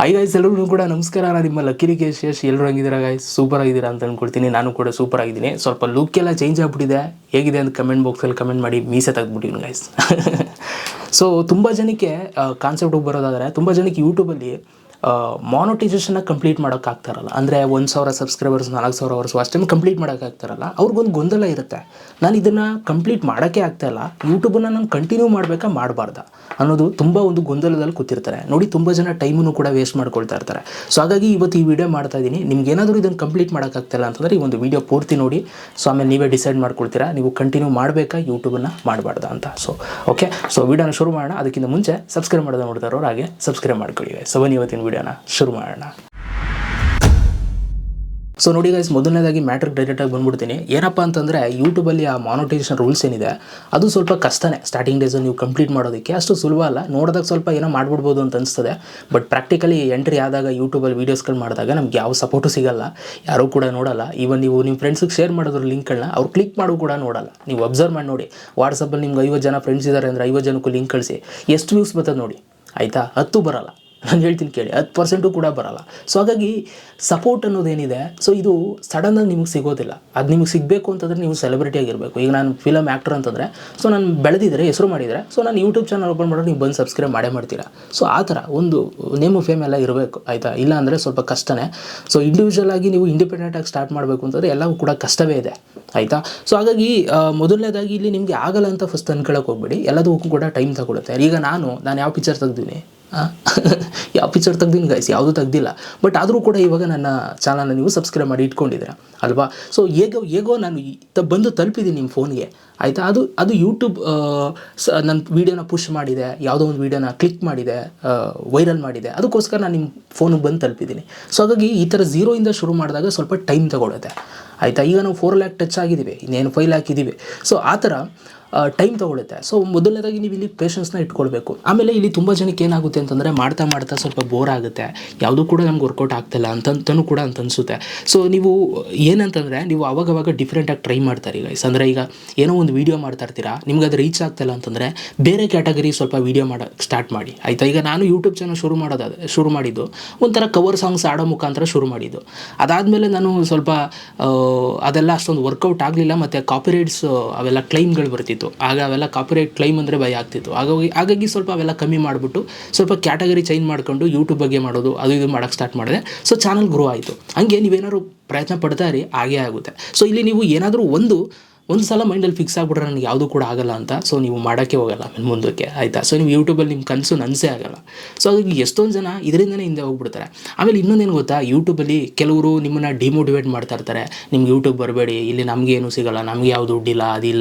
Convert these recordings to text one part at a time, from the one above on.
Hi guys, ಎಲ್ಲರಿಗೂ ಕೂಡ ನಮಸ್ಕಾರ. ನಾನು ನಿಮ್ಮ ಲಕ್ಕಿ ಯಶ್. ಎಲ್ಲರೂ ಹಂಗಿದ್ದೀರಾ ಗೈಸ್? ಸೂಪರ್ ಆಗಿದ್ದೀರಾ ಅಂತ ಅಂದ್ಕೊಳ್ತೀನಿ. ನಾನು ಕೂಡ ಸೂಪರ್ ಆಗಿದ್ದೀನಿ. ಸ್ವಲ್ಪ ಲುಕ್ ಎಲ್ಲ ಚೇಂಜ್ ಆಗಿಬಿಟ್ಟಿದೆ. ಹೇಗಿದೆ ಅಂತ ಕಮೆಂಟ್ ಬಾಕ್ಸಲ್ಲಿ ಕಮೆಂಟ್ ಮಾಡಿ. ಮೀಸೆ ತೆಗೆದ್ಬಿಟ್ಟಿದ್ದೀನಿ ಗೈಸ್. ಸೊ ತುಂಬ ಜನಕ್ಕೆ ಕಾನ್ಸೆಪ್ಟ್ ಬರೋದಾದರೆ, ತುಂಬ ಜನಕ್ಕೆ ಯೂಟ್ಯೂಬಲ್ಲಿ ಮಾನಿಟೈಸೇಷನ್ನ ಕಂಪ್ಲೀಟ್ ಮಾಡೋಕ್ಕಾಗ್ತಾರಲ್ಲ, ಅಂದರೆ 1,000 ಸಬ್ಸ್ಕ್ರೈಬರ್ಸ್ 4,000 ಅವರ್ಸು ಅಷ್ಟೇ ಕಂಪ್ಲೀಟ್ ಮಾಡೋಕ್ಕಾಗ್ತಾರಲ್ಲ, ಅವ್ರಿಗೊಂದು ಗೊಂದಲ ಇರುತ್ತೆ. ನಾನು ಇದನ್ನು ಕಂಪ್ಲೀಟ್ ಮಾಡೋಕ್ಕೆ ಆಗ್ತಾಯಿಲ್ಲ, ಯೂಟ್ಯೂಬನ್ನು ನಾನು ಕಂಟಿನ್ಯೂ ಮಾಡಬೇಕಾ ಮಾಡಬಾರ್ದಾ ಅನ್ನೋದು ತುಂಬ ಒಂದು ಗೊಂದಲದಲ್ಲಿ ಕೂತಿರ್ತಾರೆ. ನೋಡಿ, ತುಂಬ ಜನ ಟೈಮನ್ನು ಕೂಡ ವೇಸ್ಟ್ ಮಾಡ್ಕೊಳ್ತಾ ಇರ್ತಾರೆ. ಸೊ ಹಾಗಾಗಿ ಇವತ್ತು ಈ ವಿಡಿಯೋ ಮಾಡ್ತಾ ಇದ್ದೀನಿ. ನಿಮ್ಗೆ ಏನಾದರೂ ಇದನ್ನು ಕಂಪ್ಲೀಟ್ ಮಾಡೋಕ್ಕಾಗ್ತಾಯಿಲ್ಲ ಅಂತಂದರೆ ಈ ಒಂದು ವಿಡಿಯೋ ಪೂರ್ತಿ ನೋಡಿ. ಸೊ ಆಮೇಲೆ ನೀವೇ ಡಿಸೈಡ್ ಮಾಡ್ಕೊಳ್ತೀರಾ ನೀವು ಕಂಟಿನ್ಯೂ ಮಾಡಬೇಕಾ ಯೂಟ್ಯೂಬನ್ನು ಮಾಡಬಾರ್ದಾ ಅಂತ. ಸೊ ಓಕೆ, ಸೊ ವಿಡಿಯೋನ ಶುರು ಮಾಡೋಣ. ಅದಕ್ಕಿಂತ ಮುಂಚೆ ಸಬ್ಸ್ಕ್ರೈಬ್ ಮಾಡೋದು ನೋಡ್ತಾ ಇರೋರು ಹಾಗೆ ಸಬ್ಸ್ಕ್ರೈಬ್ ಮಾಡ್ಕೊಳ್ಳಿ. ಸೊ ಬನ್ನಿ ಇವತ್ತಿನ ವಿಡಿಯೋನ ಶುರು ಮಾಡೋಣ. ಸೊ ನೋಡಿ ಗೈಸ್, ಮೊದಲನೇದಾಗಿ ಮ್ಯಾಟ್ರಿಗೆ ಡೈರೆಕ್ಟಾಗಿ ಬಂದ್ಬಿಡ್ತೀನಿ. ಏನಪ್ಪ ಅಂತಂದರೆ, ಯೂಟ್ಯೂಬಲ್ಲಿ ಆ ಮಾನಿಟೈಸೇಷನ್ ರೂಲ್ಸ್ ಏನಿದೆ ಅದು ಸ್ವಲ್ಪ ಕಷ್ಟನೇ. ಸ್ಟಾರ್ಟಿಂಗ್ ಡೇಸಲ್ಲಿ ನೀವು ಕಂಪ್ಲೀಟ್ ಮಾಡೋದಕ್ಕೆ ಅಷ್ಟು ಸುಲಭ ಅಲ್ಲ. ನೋಡಿದಾಗ ಸ್ವಲ್ಪ ಏನೋ ಮಾಡ್ಬಿಡ್ಬೋದು ಅಂತ ಅನಿಸ್ತದೆ. ಬಟ್ ಪ್ರಾಕ್ಟಿಕಲಿ ಎಂಟ್ರಿ ಆದಾಗ ಯೂಟ್ಯೂಬಲ್ಲಿ ವೀಡಿಯೋಸ್ಗಳು ಮಾಡಿದಾಗ ನಮ್ಗೆ ಯಾವ ಸಪೋರ್ಟು ಸಿಗೋಲ್ಲ, ಯಾರೂ ಕೂಡ ನೋಡೋಲ್ಲ. ಈವನ್ ನೀವು ನಿಮ್ಮ ಫ್ರೆಂಡ್ಸಿಗೆ ಶೇರ್ ಮಾಡೋದ್ರ ಲಿಂಕ್ಗಳನ್ನ ಅವ್ರು ಕ್ಲಿಕ್ ಮಾಡೋ ಕೂಡ ನೋಡೋಲ್ಲ. ನೀವು ಅಬ್ಸರ್ವ್ ಮಾಡಿ ನೋಡಿ, ವಾಟ್ಸಪ್ಪಲ್ಲಿ ನಿಮ್ಗೆ 50 ಜನ ಫ್ರೆಂಡ್ಸ್ ಇದ್ದಾರೆ ಅಂದರೆ 50 ಜನಕ್ಕೂ ಲಿಂಕ್ ಕಳಿಸಿ ಎಷ್ಟು ವ್ಯೂಸ್ ಬರ್ತದೆ ನೋಡಿ, ಆಯಿತಾ? 10 ಬರೋಲ್ಲ. ನಾನು ಹೇಳ್ತೀನಿ ಕೇಳಿ, 10% ಕೂಡ ಬರೋಲ್ಲ. ಸೊ ಹಾಗಾಗಿ ಸಪೋರ್ಟ್ ಅನ್ನೋದೇನಿದೆ, ಸೊ ಇದು ಸಡನ್ನಾಗಿ ನಿಮಗೆ ಸಿಗೋದಿಲ್ಲ. ಅದು ನಿಮಗೆ ಸಿಗಬೇಕು ಅಂತಂದರೆ ನೀವು ಸೆಲೆಬ್ರಿಟಿ ಆಗಿರಬೇಕು. ಈಗ ನಾನು ಫಿಲಮ್ ಆ್ಯಕ್ಟರ್ ಅಂತಂದರೆ, ಸೊ ನಾನು ಬೆಳೆದಿದ್ದರೆ, ಹೆಸರು ಮಾಡಿದರೆ, ಸೊ ನಾನು ಯೂಟ್ಯೂಬ್ ಚಾನಲ್ ಓಪನ್ ಮಾಡೋದು ನೀವು ಬಂದು ಸಬ್ಸ್ಕ್ರೈಬ್ ಮಾಡೇ ಮಾಡ್ತೀರಾ. ಸೊ ಆ ಥರ ಒಂದು ನೇಮು ಫೇಮ್ ಎಲ್ಲ ಇರಬೇಕು, ಆಯಿತಾ? ಇಲ್ಲ ಅಂದರೆ ಸ್ವಲ್ಪ ಕಷ್ಟನೇ. ಸೊ ಇಂಡಿವಿಜುವಲ್ ಆಗಿ ನೀವು ಇಂಡಿಪೆಂಡೆಂಟಾಗಿ ಸ್ಟಾರ್ಟ್ ಮಾಡಬೇಕು ಅಂತಂದರೆ ಎಲ್ಲವೂ ಕೂಡ ಕಷ್ಟವೇ ಇದೆ, ಆಯಿತಾ? ಸೊ ಹಾಗಾಗಿ ಮೊದಲನೇದಾಗಿ ಇಲ್ಲಿ ನಿಮಗೆ ಆಗಲ್ಲ ಅಂತ ಫಸ್ಟ್ ಅನ್ಕೊಳ್ಳೋಕೆ ಹೋಗ್ಬೇಡಿ. ಎಲ್ಲದಕ್ಕೂ ಕೂಡ ಟೈಮ್ ತಗೊಳುತ್ತೆ. ಈಗ ನಾನು ಯಾವ ಪಿಕ್ಚರ್ ತೆಗ್ದೀನಿ, ಯಾವ ಪಿಕ್ಚರ್ ತೆಗ್ದೀನಿ ಗೈಸ್? ಯಾವುದೂ ತೆಗ್ದಿಲ್ಲ. ಬಟ್ ಆದರೂ ಕೂಡ ಇವಾಗ ನನ್ನ ಚಾನಲ್ನ ನೀವು ಸಬ್ಸ್ಕ್ರೈಬ್ ಮಾಡಿ ಇಟ್ಕೊಂಡಿದ್ದೀರಾ ಅಲ್ವಾ? ಸೊ ಹೇಗೋ ನಾನು ಬಂದು ತಲುಪಿದ್ದೀನಿ ನಿಮ್ಮ ಫೋನ್ಗೆ, ಆಯಿತಾ? ಅದು ಯೂಟ್ಯೂಬ್ ನನ್ನ ವೀಡಿಯೋನ ಪುಷ್ ಮಾಡಿದೆ, ಯಾವುದೋ ಒಂದು ವೀಡಿಯೋನ ಕ್ಲಿಕ್ ಮಾಡಿದೆ, ವೈರಲ್ ಮಾಡಿದೆ, ಅದಕ್ಕೋಸ್ಕರ ನಾನು ನಿಮ್ಮ ಫೋನಿಗೆ ಬಂದು ತಲುಪಿದ್ದೀನಿ. ಸೊ ಹಾಗಾಗಿ ಈ ಥರ 0ಇಂದ ಶುರು ಮಾಡಿದಾಗ ಸ್ವಲ್ಪ ಟೈಮ್ ತಗೊಳುತ್ತೆ, ಆಯಿತಾ? ಈಗ ನಾವು 4 ಲ್ಯಾಕ್ ಟಚ್ ಆಗಿದ್ದೀವಿ, ಇನ್ನೇನು 5 ಲ್ಯಾಕ್ ಇದ್ದೀವಿ. ಸೊ ಆ ಥರ ಟೈಮ್ ತೊಗೊಳುತ್ತೆ. ಸೊ ಮೊದಲನೇದಾಗಿ ನೀವು ಇಲ್ಲಿ ಪೇಷನ್ಸ್ನ ಇಟ್ಕೊಳ್ಬೇಕು. ಆಮೇಲೆ ಇಲ್ಲಿ ತುಂಬ ಜನಕ್ಕೆ ಏನಾಗುತ್ತೆ ಅಂತಂದರೆ, ಮಾಡ್ತಾ ಸ್ವಲ್ಪ ಬೋರ್ ಆಗುತ್ತೆ, ಯಾವುದೂ ಕೂಡ ನಮ್ಗೆ ವರ್ಕೌಟ್ ಆಗ್ತಿಲ್ಲ ಅಂತನೂ ಕೂಡ ಅಂತ ಅನಿಸುತ್ತೆ. ಸೊ ನೀವು ಏನಂತಂದರೆ, ನೀವು ಅವಾಗವಾಗ ಡಿಫ್ರೆಂಟಾಗಿ ಟ್ರೈ ಮಾಡ್ತಾರೆ ಗೈಸ್. ಅಂದರೆ ಈಗ ಏನೋ ಒಂದು ವೀಡಿಯೋ ಮಾಡ್ತಾ ಇರ್ತೀರಾ, ನಿಮ್ಗೆ ಅದು ರೀಚ್ ಆಗ್ತಾಯಿಲ್ಲ ಅಂತಂದರೆ ಬೇರೆ ಕ್ಯಾಟಗರಿ ಸ್ವಲ್ಪ ವೀಡಿಯೋ ಮಾಡೋಕ್ಕೆ ಸ್ಟಾರ್ಟ್ ಮಾಡಿ, ಆಯಿತಾ? ಈಗ ನಾನು ಯೂಟ್ಯೂಬ್ ಚಾನಲ್ ಶುರು ಮಾಡಿದ್ದು ಒಂಥರ ಕವರ್ ಸಾಂಗ್ಸ್ ಆಡೋ ಮುಖಾಂತರ ಶುರು ಮಾಡಿದ್ದು. ಅದಾದಮೇಲೆ ನಾನು ಸ್ವಲ್ಪ ಅದೆಲ್ಲ ಅಷ್ಟೊಂದು ವರ್ಕೌಟ್ ಆಗಲಿಲ್ಲ, ಮತ್ತು ಕಾಪಿರೈಟ್ಸ್ ಅವೆಲ್ಲ ಕ್ಲೈಮ್ಗಳು ಬರ್ತಿತ್ತು. ಆಗ ಅವೆಲ್ಲ ಕಾಪಿರೈಟ್ ಕ್ಲೈಮ್ ಅಂದರೆ ಭಯ ಆಗ್ತಿತ್ತು. ಹಾಗಾಗಿ ಸ್ವಲ್ಪ ಅವೆಲ್ಲ ಕಮ್ಮಿ ಮಾಡಿಬಿಟ್ಟು ಸ್ವಲ್ಪ ಕ್ಯಾಟಗರಿ ಚೇಂಜ್ ಮಾಡ್ಕೊಂಡು ಯೂಟ್ಯೂಬ್ ಬಗ್ಗೆ ಮಾಡೋದು ಅದು ಇದು ಮಾಡೋಕ್ಕೆ ಸ್ಟಾರ್ಟ್ ಮಾಡಿದೆ. ಸೊ ಚಾನಲ್ ಗ್ರೋ ಆಯಿತು. ಹಂಗೆ ನೀವೇನಾದ್ರು ಪ್ರಯತ್ನ ಪಡ್ತಾ ಇರಿ, ಹಾಗೇ ಆಗುತ್ತೆ. ಸೊ ಇಲ್ಲಿ ನೀವು ಏನಾದರೂ ಒಂದು ಸಲ ಮೈಂಡಲ್ಲಿ ಫಿಕ್ಸ್ ಆಗಿಬಿಟ್ರೆ ನನಗೆ ಯಾವುದೂ ಕೂಡ ಆಗಲ್ಲ ಅಂತ, ಸೊ ನೀವು ಮಾಡೋಕ್ಕೆ ಹೋಗಲ್ಲ ಮುಂದಕ್ಕೆ, ಆಯಿತಾ? ಸೊ ನೀವು ಯೂಟ್ಯೂಬಲ್ಲಿ ನಿಮ್ಮ ಕನಸು ನನಸೇ ಆಗಲ್ಲ. ಸೊ ಹಾಗಾಗಿ ಎಷ್ಟೊಂದು ಜನ ಇದರಿಂದನೇ ಹಿಂದೆ ಹೋಗ್ಬಿಡ್ತಾರೆ. ಆಮೇಲೆ ಇನ್ನೊಂದೇನು ಗೊತ್ತಾ, ಯೂಟ್ಯೂಬಲ್ಲಿ ಕೆಲವರು ನಿಮ್ಮನ್ನು ಡಿಮೋಟಿವೇಟ್ ಮಾಡ್ತಾ ಇರ್ತಾರೆ. ನಿಮ್ಗೆ ಯೂಟ್ಯೂಬ್ ಬರಬೇಡಿ, ಇಲ್ಲಿ ನಮಗೇನು ಸಿಗೋಲ್ಲ, ನಮಗೆ ಯಾವ ದುಡ್ಡಿಲ್ಲ,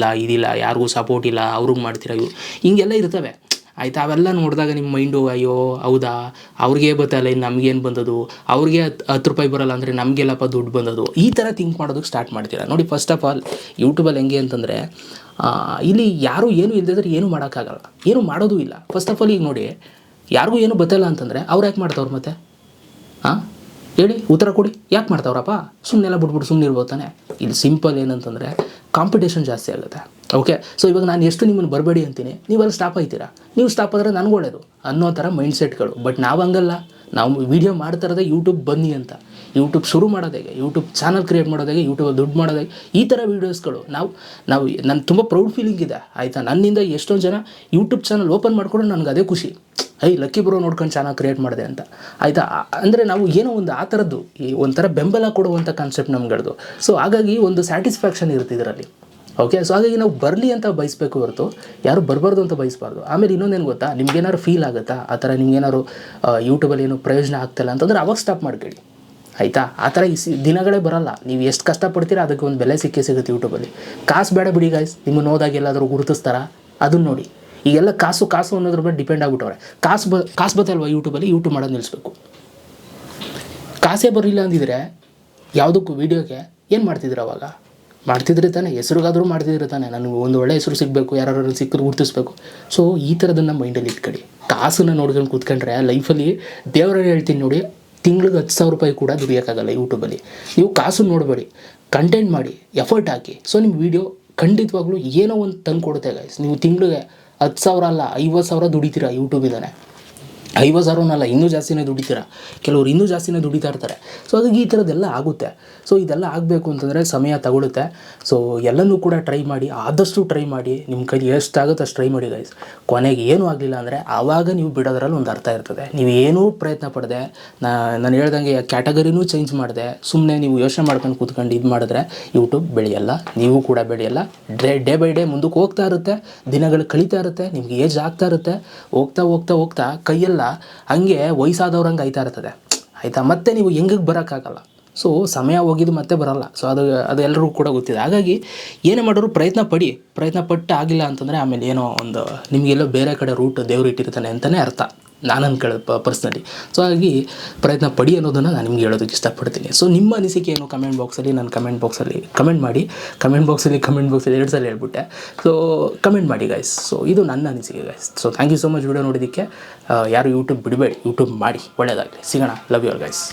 ಇದಿಲ್ಲ, ಯಾರಿಗೂ ಸಪೋರ್ಟ್ ಇಲ್ಲ, ಅವ್ರಿಗೆ ಮಾಡ್ತೀರಾ ಇವು, ಹಿಂಗೆಲ್ಲ ಇರ್ತವೆ, ಆಯಿತಾ? ಅವೆಲ್ಲ ನೋಡಿದಾಗ ನಿಮ್ಮ ಮೈಂಡು, ಅಯ್ಯೋ ಹೌದಾ, ಅವ್ರಿಗೆ ಬತ್ತಲ್ಲ, ಇನ್ನು ನಮಗೇನು ಬಂದದು, ಅವ್ರಿಗೆ 10 ರೂಪಾಯಿ ಬರೋಲ್ಲ ಅಂದರೆ ನಮಗೆಲ್ಲಪ್ಪ ದುಡ್ಡು ಬಂದದು, ಈ ಥರ ಥಿಂಕ್ ಮಾಡೋದಕ್ಕೆ ಸ್ಟಾರ್ಟ್ ಮಾಡ್ತೀರಾ. ನೋಡಿ, ಫಸ್ಟ್ ಆಫ್ ಆಲ್ ಯೂಟ್ಯೂಬಲ್ಲಿ ಹೆಂಗೆ ಅಂತಂದರೆ, ಇಲ್ಲಿ ಯಾರೂ ಏನು ಇಲ್ಲದಿದ್ರೆ ಏನೂ ಮಾಡೋಕ್ಕಾಗಲ್ಲ, ಏನೂ ಮಾಡೋದು ಇಲ್ಲ. ಫಸ್ಟ್ ಆಫ್ ಆಲ್ ಈಗ ನೋಡಿ, ಯಾರಿಗೂ ಏನು ಬತ್ತಲ್ಲ ಅಂತಂದರೆ ಅವ್ರು ಯಾಕೆ ಮಾಡ್ತಾವ್ರು ಮತ್ತೆ? ಹೇಳಿ, ಉತ್ತರ ಕೊಡಿ. ಯಾಕೆ ಮಾಡ್ತಾವ್ರಪ್ಪ? ಸುಮ್ಮನೆಲ್ಲ ಬಿಟ್ಬಿಟ್ಟು ಸುಮ್ಮನೆ ಇರ್ಬೋದು ತಾನೆ. ಇಲ್ಲಿ ಸಿಂಪಲ್ ಏನಂತಂದರೆ, ಕಾಂಪಿಟೇಷನ್ ಜಾಸ್ತಿ ಆಗುತ್ತೆ, ಓಕೆ? ಸೊ ಇವಾಗ ನಾನು ಎಷ್ಟು ನಿಮ್ಮನ್ನು ಬರಬೇಡಿ ಅಂತೀನಿ, ನೀವೆಲ್ಲ ಸ್ಟಾಪ್ ಆಯ್ತೀರಾ. ನೀವು ಸ್ಟಾಪ್ ಆದರೆ ನನಗೆ ಒಳ್ಳೆಯದು ಅನ್ನೋ ಥರ ಮೈಂಡ್ಸೆಟ್ಗಳು. ಬಟ್ ನಾವು ಹಂಗಲ್ಲ. ನಾವು ವೀಡಿಯೋ ಮಾಡ್ತಿರೋದೇ ಯೂಟ್ಯೂಬ್ ಬನ್ನಿ ಅಂತ, ಯೂಟ್ಯೂಬ್ ಶುರು ಮಾಡೋದಾಗೆ, ಯೂಟ್ಯೂಬ್ ಚಾನಲ್ ಕ್ರಿಯೇಟ್ ಮಾಡೋದಾಗೆ, ಯೂಟ್ಯೂಬಲ್ಲಿ ದುಡ್ಡು ಮಾಡೋದಾಗೆ, ಈ ಥರ ವೀಡಿಯೋಸ್ಗಳು ನಾವು ನನಗೆ ತುಂಬ ಪ್ರೌಡ್ ಫೀಲಿಂಗ್ ಇದೆ, ಆಯಿತಾ? ನನ್ನಿಂದ ಎಷ್ಟೊಂದು ಜನ ಯೂಟ್ಯೂಬ್ ಚಾನಲ್ ಓಪನ್ ಮಾಡಿಕೊಂಡು ನನಗೆ ಅದೇ ಖುಷಿ, ಲಕ್ಕಿ ಬ್ರೋ ನೋಡ್ಕೊಂಡು ಚಾನಲ್ ಕ್ರಿಯೇಟ್ ಮಾಡಿದೆ ಅಂತ, ಆಯಿತಾ? ಅಂದರೆ ನಾವು ಏನೋ ಒಂದು ಆ ಥರದ್ದು ಒಂಥರ ಬೆಂಬಲ ಕೊಡುವಂಥ ಕಾನ್ಸೆಪ್ಟ್ ನಮ್ಗಳದು. ಸೊ ಹಾಗಾಗಿ ಒಂದು ಸ್ಯಾಟಿಸ್ಫ್ಯಾಕ್ಷನ್ ಇರುತ್ತೆ ಇದರಲ್ಲಿ, ಓಕೆ? ಸೊ ಹಾಗಾಗಿ ನಾವು ಬರಲಿ ಅಂತ ಬಯಸಬೇಕು ಹೊರತು ಯಾರು ಬರಬಾರ್ದು ಅಂತ ಬಯಸಬಾರ್ದು. ಆಮೇಲೆ ಇನ್ನೊಂದೇನು ಗೊತ್ತಾ, ನಿಮ್ಗೇನಾದ್ರು ಫೀಲ್ ಆಗುತ್ತಾ ಆ ಥರ ನಿಮ್ಗೇನಾದ್ರು ಯೂಟ್ಯೂಬಲ್ಲಿ ಏನೋ ಪ್ರಯೋಜನ ಆಗ್ತಿಲ್ಲ ಅಂತಂದರೆ ಅವಾಗ ಸ್ಟಾಪ್ ಮಾಡ್ಕೊಳ್ಳಿ, ಆಯಿತಾ? ಆ ಥರ ದಿನಗಳೇ ಬರಲ್ಲ. ನೀವು ಎಷ್ಟು ಕಷ್ಟಪಡ್ತೀರಾ ಅದಕ್ಕೆ ಒಂದು ಬೆಲೆ ಸಿಗುತ್ತೆ ಯೂಟ್ಯೂಬಲ್ಲಿ. ಕಾಸು ಬೇಡ ಬಿಡಿ ಗಾಯ್ಸ್, ನಿಮ್ಮನ್ನು ಹೋದಾಗ ಎಲ್ಲಾದರೂ ಗುರುತಿಸ್ತಾರಾ ಅದನ್ನು ನೋಡಿ. ಈಗೆಲ್ಲ ಕಾಸು ಅನ್ನೋದ್ರ ಮೇಲೆ ಡಿಪೆಂಡ್ ಆಗಿಬಿಟ್ಟವ್ರೆ. ಕಾಸು ಬತ್ತಲ್ವ ಯೂಟ್ಯೂಬಲ್ಲಿ, ಯೂಟ್ಯೂಬ್ ಮಾಡೋದು ನಿಲ್ಲಿಸ್ಬೇಕು. ಕಾಸೇ ಬರಲಿಲ್ಲ ಅಂದಿದ್ರೆ ಯಾವುದಕ್ಕೂ ವೀಡಿಯೋಗೆ ಏನು ಮಾಡ್ತಿದ್ರು? ಅವಾಗ ಮಾಡ್ತಿದ್ರೆ ತಾನೆ, ಹೆಸರಿಗಾದರೂ ಮಾಡ್ತಿದ್ರೆ ತಾನೆ. ನನಗೆ ಒಂದು ಒಳ್ಳೆ ಹೆಸರು ಸಿಗಬೇಕು, ಯಾರು ಸಿಕ್ಕರು ಗುರುತಿಸ್ಬೇಕು. ಸೊ ಈ ಥರದನ್ನು ಮೈಂಡಲ್ಲಿ ಇಟ್ಕೊಳ್ಳಿ. ಕಾಸನ್ನು ನೋಡ್ಕೊಂಡು ಕೂತ್ಕೊಂಡ್ರೆ ಲೈಫಲ್ಲಿ ದೇವರೇ ಹೇಳ್ತೀನಿ ನೋಡಿ, ತಿಂಗಳಿಗೆ 10,000 ರೂಪಾಯಿ ಕೂಡ ದುಡಿಯೋಕ್ಕಾಗಲ್ಲ ಯೂಟ್ಯೂಬಲ್ಲಿ. ನೀವು ಕಾಸು ನೋಡಬೇಡಿ, ಕಂಟೆಂಟ್ ಮಾಡಿ, ಎಫರ್ಟ್ ಹಾಕಿ. ಸೊ ನಿಮ್ಮ ವೀಡಿಯೋ ಖಂಡಿತವಾಗ್ಲೂ ಏನೋ ಒಂದು ತಂದು ಕೊಡುತ್ತೆ ಗೈಸ್. ನೀವು ತಿಂಗಳಿಗೆ 10,000 ಅಲ್ಲ 50,000 ದುಡಿತೀರಾ ಯೂಟ್ಯೂಬಿಂದಾನೆ, 50,000 ಇನ್ನೂ ಜಾಸ್ತಿನೇ ದುಡಿತೀರ, ಕೆಲವರು ಇನ್ನೂ ಜಾಸ್ತಿನೇ ದುಡಿತಾ ಇರ್ತಾರೆ. ಸೊ ಹಾಗಾಗಿ ಈ ಥರದ್ದೆಲ್ಲ ಆಗುತ್ತೆ. ಸೊ ಇದೆಲ್ಲ ಆಗಬೇಕು ಅಂತಂದರೆ ಸಮಯ ತಗೊಳುತ್ತೆ. ಸೊ ಎಲ್ಲನೂ ಕೂಡ ಟ್ರೈ ಮಾಡಿ, ಆದಷ್ಟು ಟ್ರೈ ಮಾಡಿ, ನಿಮ್ಮ ಕೈಲಿ ಎಷ್ಟಾಗುತ್ತೆ ಅಷ್ಟು ಟ್ರೈ ಮಾಡಿ ಗೈಸ್. ಕೊನೆಗೆ ಏನೂ ಆಗಲಿಲ್ಲ ಅಂದರೆ ಆವಾಗ ನೀವು ಬಿಡೋದ್ರಲ್ಲಿ ಒಂದು ಅರ್ಥ ಇರ್ತದೆ. ನೀವು ಏನೂ ಪ್ರಯತ್ನ ಪಡದೆ, ನಾನು ಹೇಳ್ದಂಗೆ ಕ್ಯಾಟಗರಿನೂ ಚೇಂಜ್ ಮಾಡಿದೆ, ಸುಮ್ಮನೆ ನೀವು ಯೋಚನೆ ಮಾಡ್ಕೊಂಡು ಕೂತ್ಕೊಂಡು ಇದು ಮಾಡಿದ್ರೆ ಯೂಟ್ಯೂಬ್ ಬೆಳೆಯಲ್ಲ, ನೀವು ಕೂಡ ಬೆಳೆಯಲ್ಲ. ಡೇ ಬೈ ಡೇ ಮುಂದಕ್ಕೆ ಹೋಗ್ತಾ ಇರುತ್ತೆ, ದಿನಗಳು ಕಳೀತಾ ಇರುತ್ತೆ, ನಿಮ್ಗೆ ಏಜ್ ಆಗ್ತಾ ಇರುತ್ತೆ, ಹೋಗ್ತಾ ಹೋಗ್ತಾ ಹೋಗ್ತಾ ಕೈಯೆಲ್ಲ ಹಂಗೆ ವಯಸ್ಸಾದವ್ರಂಗೆ ಆಯ್ತಾ ಇರ್ತದೆ ಆಯಿತಾ. ಮತ್ತೆ ನೀವು ಹೆಂಗೆ ಬರೋಕ್ಕಾಗಲ್ಲ. ಸೊ ಸಮಯ ಹೋಗಿದ್ದು ಮತ್ತೆ ಬರೋಲ್ಲ. ಸೊ ಅದು ಎಲ್ಲರಿಗೂ ಕೂಡ ಗೊತ್ತಿದೆ. ಹಾಗಾಗಿ ಏನೇ ಮಾಡೋರು ಪ್ರಯತ್ನ ಪಟ್ಟು ಆಗಿಲ್ಲ ಅಂತಂದರೆ ಆಮೇಲೆ ಏನೋ ಒಂದು ನಿಮಗೆಲ್ಲೋ ಬೇರೆ ಕಡೆ ರೂಟ್ ದೇವ್ರು ಇಟ್ಟಿರ್ತಾನೆ ಅಂತಲೇ ಅರ್ಥ, ನಾನು ಅನ್ಕೊಳ್ಳೋದು ಪರ್ಸ್ನಲಿ. ಸೊ ಹಾಗಾಗಿ ಪ್ರಯತ್ನ ಪಡಿ ಅನ್ನೋದನ್ನು ನಾನು ನಿಮ್ಗೆ ಹೇಳೋದಕ್ಕೆ ಇಷ್ಟಪಡ್ತೀನಿ. ಸೊ ನಿಮ್ಮ ಅನಿಸಿಕೆ ಏನು ಕಮೆಂಟ್ ಬಾಕ್ಸಲ್ಲಿ ಕಮೆಂಟ್ ಮಾಡಿ. ಕಮೆಂಟ್ ಬಾಕ್ಸಲ್ಲಿ 2 ಸಲ ಹೇಳ್ಬಿಟ್ಟೆ. ಸೊ ಕಮೆಂಟ್ ಮಾಡಿ ಗೈಸ್. ಸೊ ಇದು ನನ್ನ ಅನಿಸಿಕೆ guys. So thank you so much video ನೋಡೋದಕ್ಕೆ. ಯಾರು ಯೂಟ್ಯೂಬ್ ಬಿಡಬೇಡಿ, ಯೂಟ್ಯೂಬ್ ಮಾಡಿ, ಒಳ್ಳೆಯದಾಗಲಿ. ಸಿಗೋಣ. Love you all guys.